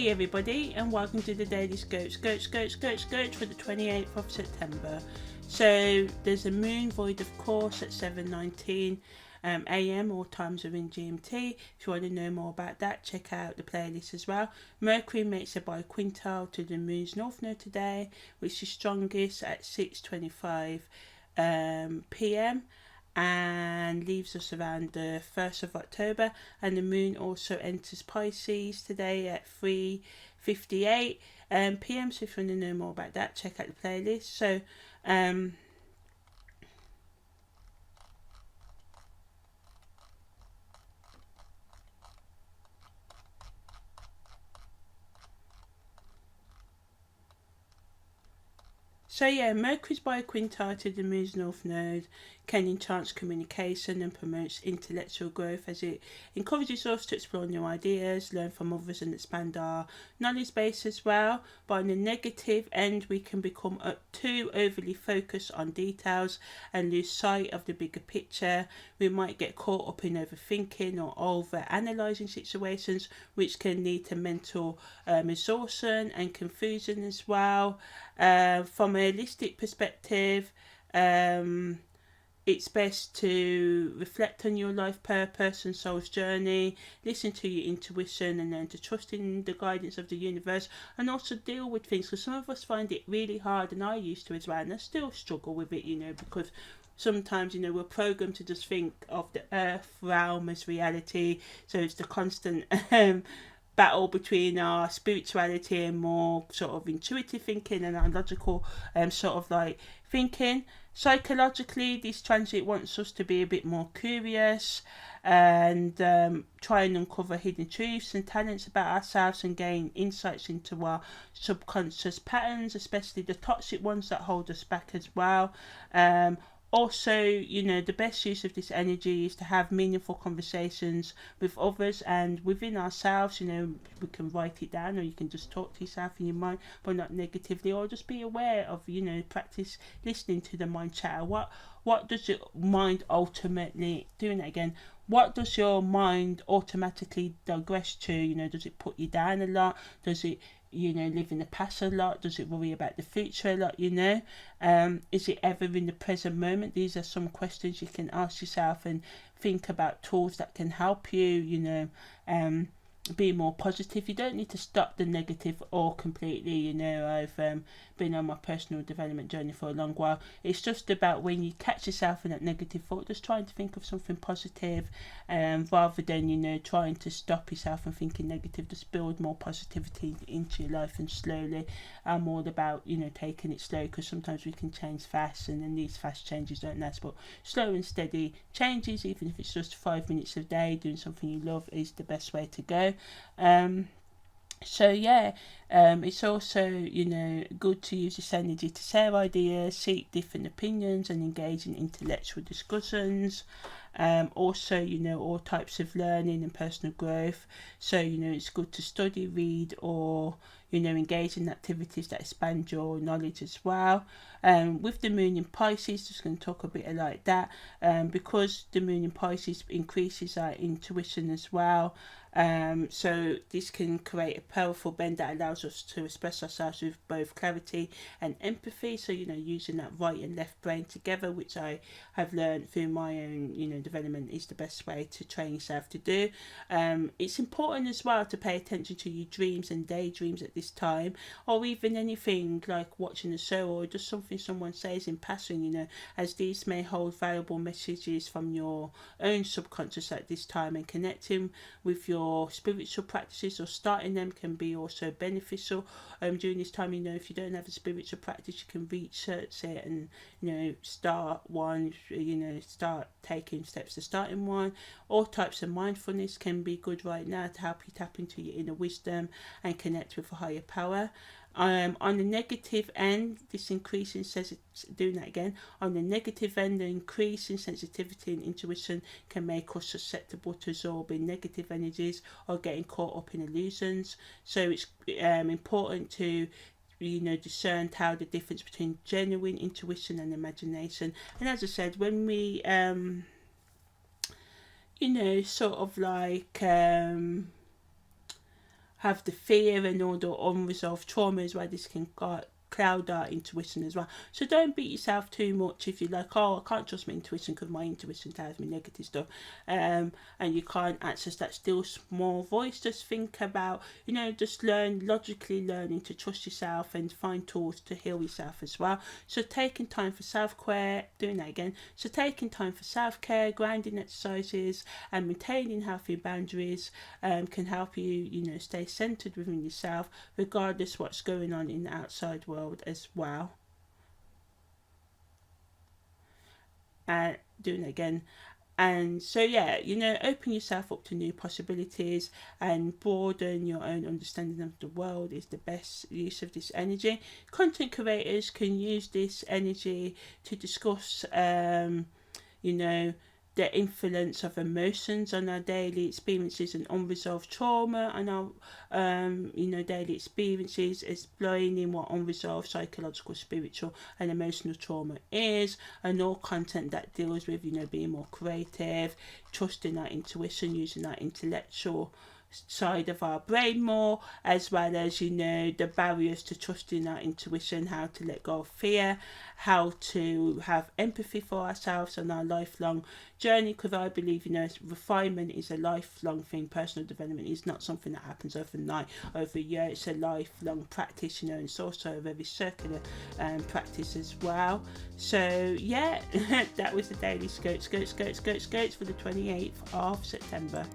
Hey everybody, and welcome to the Daily Scope for the 28th of September. So there's a moon void, of course, at 7:19 a.m. all times are in GMT. If you want to know more about that, check out the playlist as well. Mercury makes a BiQuintile to the moon's north node today, which is strongest at 6:25 p.m. and leaves us around the 1st of October, and the moon also enters Pisces today at 3:58 p.m. So if you want to know more about that, check out the playlist. So Mercury's BiQuintile to the moon's north node can enhance communication and promotes intellectual growth, as it encourages us to explore new ideas, learn from others and expand our knowledge base as well. But on the negative end, we can become too overly focused on details and lose sight of the bigger picture. We might get caught up in overthinking or over-analysing situations, which can lead to mental exhaustion and confusion as well. From a holistic perspective, it's best to reflect on your life purpose and soul's journey, listen to your intuition, and learn to trust in the guidance of the universe, and also deal with things, because some of us find it really hard, and I used to as well, and I still struggle with it, because sometimes, we're programmed to just think of the earth realm as reality, so it's the constant battle between our spirituality and more sort of intuitive thinking and our logical sort of like thinking. Psychologically, this transit wants us to be a bit more curious and try and uncover hidden truths and talents about ourselves and gain insights into our subconscious patterns, especially the toxic ones that hold us back as well. Also, the best use of this energy is to have meaningful conversations with others and within ourselves. We can write it down, or you can just talk to yourself in your mind, but not negatively, or just be aware of, practice listening to the mind chatter. What does your mind ultimately, doing that again, what does your mind automatically digress to? Does it put you down a lot? Does it live in the past a lot? Does it worry about the future a lot? Is it ever in the present moment? These are some questions you can ask yourself and think about tools that can help you, be more positive. You don't need to stop the negative all completely. I've been on my personal development journey for a long while. It's just about when you catch yourself in that negative thought, just trying to think of something positive, rather than trying to stop yourself and thinking negative. Just build more positivity into your life, and slowly. I'm all about taking it slow, because sometimes we can change fast, and then these fast changes don't last. But slow and steady changes, even if it's just 5 minutes a day, doing something you love, is the best way to go. It's also good to use this energy to share ideas, seek different opinions, and engage in intellectual discussions. Also, all types of learning and personal growth. So, it's good to study, read, or engage in activities that expand your knowledge as well. With the moon in Pisces, just going to talk a bit like that, because the moon in Pisces increases our intuition as well. So this can create a powerful bend that allows us to express ourselves with both clarity and empathy. So, using that right and left brain together, which I have learned through my own, development, is the best way to train yourself to do. It's important as well to pay attention to your dreams and daydreams at this time, or even anything like watching a show or just something someone says in passing, as these may hold valuable messages from your own subconscious at this time, and connecting with your spiritual practices or starting them can be also beneficial during this time. If you don't have a spiritual practice, you can research it and start one, start taking steps to starting one. All types of mindfulness can be good right now to help you tap into your inner wisdom and connect with a higher power. On the negative end, this increase in on the negative end, the increase in sensitivity and intuition can make us susceptible to absorbing negative energies or getting caught up in illusions. So it's important to discern how the difference between genuine intuition and imagination. And as I said, when we sort of like have the fear and all the unresolved traumas where this can cloud our intuition as well. So don't beat yourself too much if you're like, oh, I can't trust my intuition because my intuition tells me negative stuff, and you can't access that still small voice. Just think about, just logically learning to trust yourself and find tools to heal yourself as well. So taking time for self-care, so taking time for self-care, grounding exercises and maintaining healthy boundaries can help you, stay centered within yourself regardless what's going on in the outside world as well. And so open yourself up to new possibilities and broaden your own understanding of the world is the best use of this energy. Content creators can use this energy to discuss the influence of emotions on our daily experiences and unresolved trauma on our daily experiences, explaining what unresolved psychological, spiritual and emotional trauma is, and all content that deals with being more creative, trusting our intuition, using our intellectual side of our brain more, as well as the barriers to trusting our intuition, how to let go of fear, how to have empathy for ourselves on our lifelong journey, because I believe refinement is a lifelong thing. Personal development is not something that happens overnight, over a year. It's a lifelong practice, and it's also a very circular practice as well. So that was the daily scope for the 28th of September.